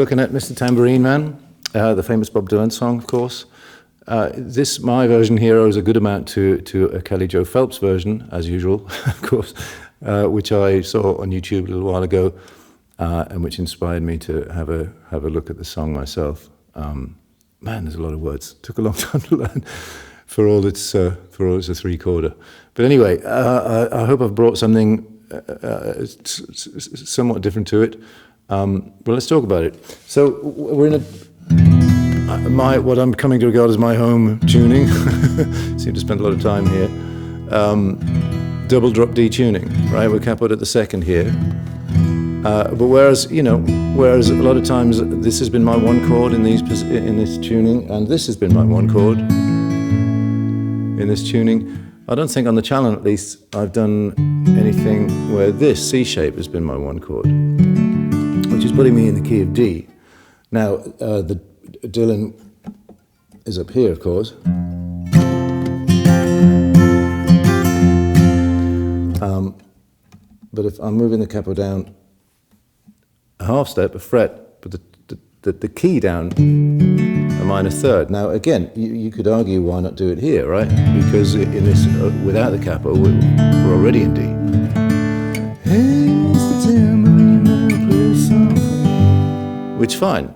looking at Mr. Tambourine Man, the famous Bob Dylan song, of course. My version here owes a good amount to a Kelly Joe Phelps version, as usual, of course, which I saw on YouTube a little while ago, and which inspired me to have a look at the song myself. Man, there's a lot of words. Took a long time to learn for all it's a three-chorder. But anyway, I hope I've brought something somewhat different to it. But let's talk about it. So we're in what I'm coming to regard as my home tuning. Seem to spend a lot of time here. Double drop D tuning, right? We're capoed at the second here. But whereas a lot of times this has been my one chord in this tuning, and this has been my one chord in this tuning, I don't think on the challenge at least I've done anything where this C shape has been my one chord, which is putting me in the key of D. Now, the Dylan is up here, of course. But if I'm moving the capo down a half step, a fret, but the key down a minor third. Now, again, you could argue why not do it here, right? Because in this, without the capo, we're already in D. Hey, Mr. Tambourine Man, play a song for me. Which, fine,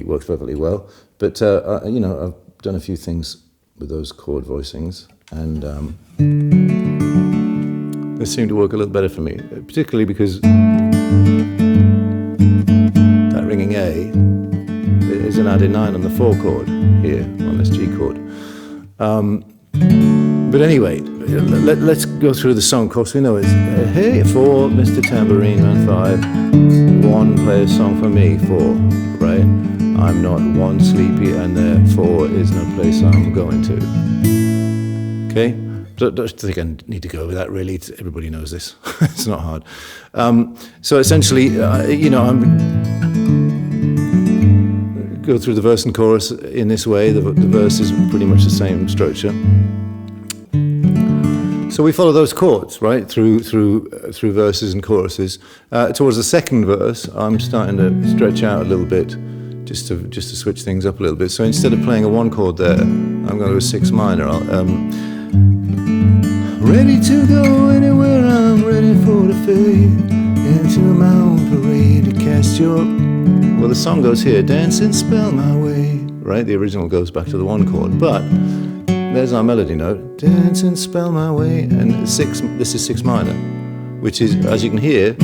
works perfectly well. But I've done a few things with those chord voicings, and they seem to work a little better for me, particularly because that ringing A is an added 9 on the 4 chord here on this G chord. But anyway, let's go through the song. Of course, we know it's hey, 4, Mr. Tambourine Man, 5, 1, play a song for me, 4, right? I'm not 1 sleepy, and therefore is no place I'm going to. Okay? Don't think I need to go over that, really. Everybody knows this. It's not hard. So essentially, I'm go through the verse and chorus in this way. The verse is pretty much the same structure. So we follow those chords, right, through verses and choruses. Towards the second verse, I'm starting to stretch out a little bit, just to switch things up a little bit. So instead of playing a 1 chord there, I'm going to do a 6 minor. Ready to go anywhere, I'm ready for the fade into my own parade to cast your... Well, the song goes here, dance and spell my way, right? The original goes back to the 1 chord, but there's our melody note, dance and spell my way, and this is 6 minor, which is, as you can hear,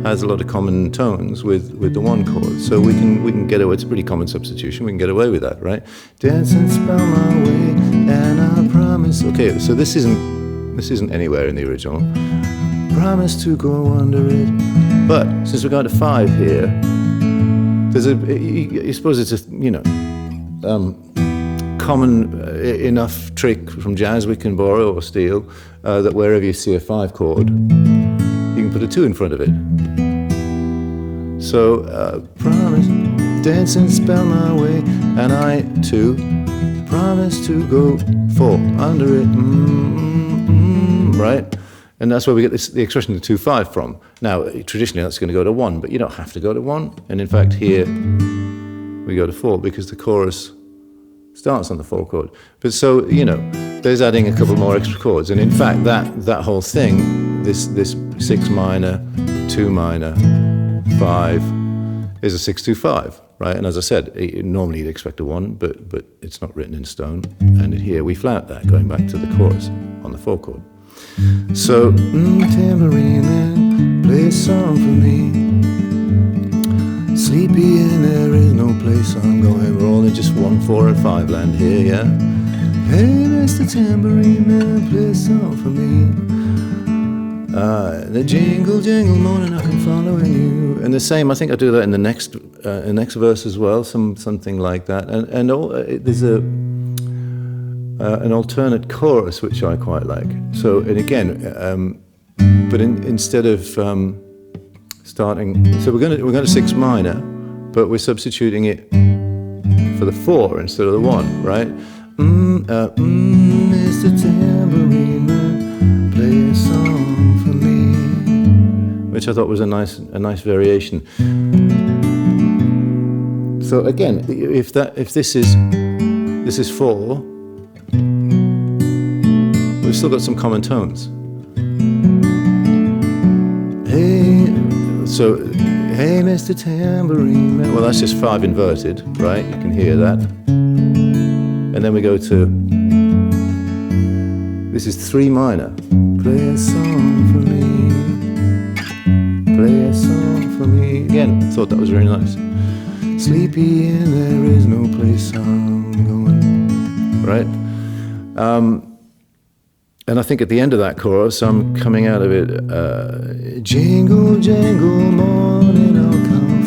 has a lot of common tones with the 1 chord. So we can get away, it's a pretty common substitution, we can get away with that, right? Dance and spell my way, and I promise. Okay, so this isn't anywhere in the original. Promise to go under it. But since we're going to 5 here, there's I suppose it's a, common enough trick from jazz we can borrow or steal, that wherever you see a 5 chord, you can put a 2 in front of it. So, promise, dance and spell my way, and I, 2, promise to go 4, under it, right? And that's where we get the expression to 2-5 from. Now, traditionally that's going to go to 1, but you don't have to go to 1. And in fact, here we go to 4 because the chorus starts on the 4 chord. But so, there's adding a couple more extra chords. And in fact, that whole thing, this 6 minor, 2 minor, 5, is a 6-2-5, right? And as I said, normally you'd expect a 1, but it's not written in stone. And here we flout that, going back to the chorus on the 4 chord. So, Tambourine Man, play a song for me. Sleepy and there is no place I'm going. We're all in just 1, 4, and 5 land here, yeah? Hey, Mr. Tambourine Man, play a song for me. The jingle, jingle morning, I come following you. And the same, I think I do that in the next verse as well, something like that. And there's an alternate chorus which I quite like. So, and again, but instead of starting, so we're going to 6 minor, but we're substituting it for the 4 instead of the 1, right? Mr. Tambourine Man, play a song for me, which I thought was a nice variation. So again, if this is 4, we've still got some common tones. Hey, so hey, Mr. Tambourine Man. Well, that's just 5 inverted, right? You can hear that. And then we go to, this is 3 minor. Play a song for me. Play a song for me. Again, thought that was very nice. Sleepy and there is no place I'm going. Right? And I think at the end of that chorus, I'm coming out of it, jingle, jangle, morning, I'll come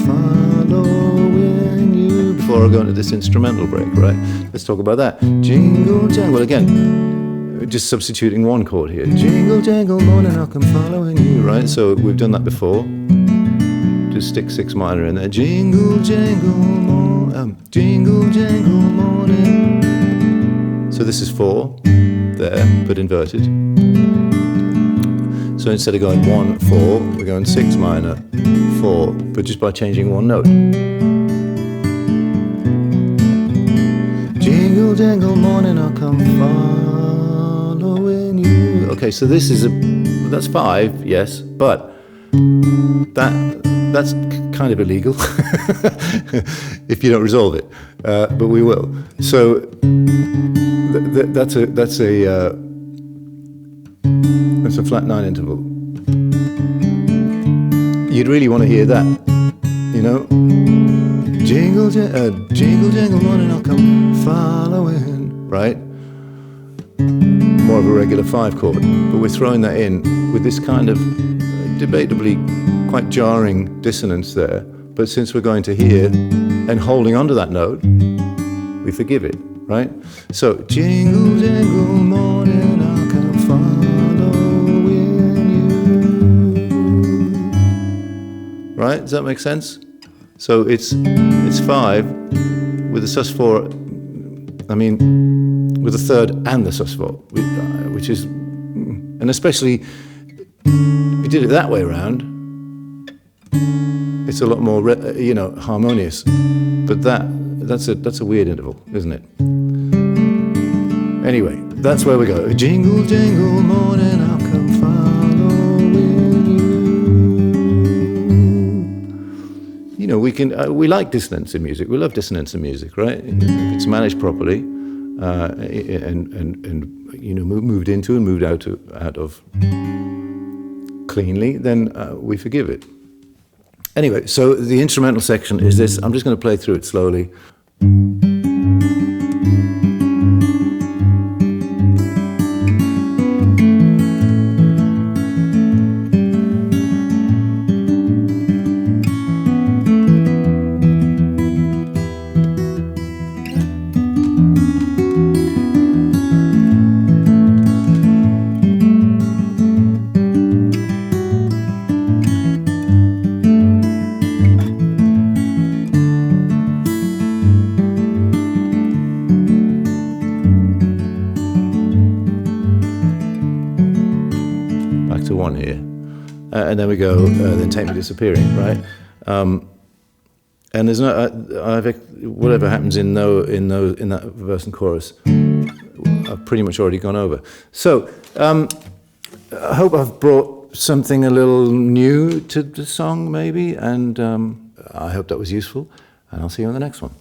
following you. Before I go into this instrumental break, right? Let's talk about that. Jingle, jangle, again, just substituting one chord here. Jingle, jangle, morning, I'll come following you, right? So we've done that before. Just stick 6 minor in there. Jingle, jangle, jingle, jangle, morning. So this is 4. There, but inverted. So instead of going 1, 4, we're going 6 minor, 4, but just by changing one note. Jingle, jangle, morning, I'll come following you. Okay, so this is that's 5, yes, but that's kind of illegal if you don't resolve it, but we will. So that's a flat 9 interval. You'd really want to hear that, you know. Jingle, jingle, jangle, morning, I'll come following. Right? More of a regular 5 chord, but we're throwing that in with this kind of debatably quite jarring dissonance there. But since we're going to hear and holding onto that note, we forgive it. Right? So, jingle, jangle, morning, I'll come following you. Right? Does that make sense? So it's 5 with the sus4, I mean, with the 3rd and the sus4, which is, and especially, if you did it that way around, it's a lot more, harmonious. But that's a weird interval, isn't it? Anyway, that's where we go. Jingle, jangle, morning, I'll come following you. You know, we like dissonance in music. We love dissonance in music, right? If it's managed properly, and moved into and moved out of cleanly, then we forgive it. Anyway, so the instrumental section is this. I'm just going to play through it slowly. To 1 here, and then we go. Then take me disappearing, right? And there's no whatever happens in that verse and chorus, I've pretty much already gone over. So I hope I've brought something a little new to the song, maybe, and I hope that was useful. And I'll see you on the next one.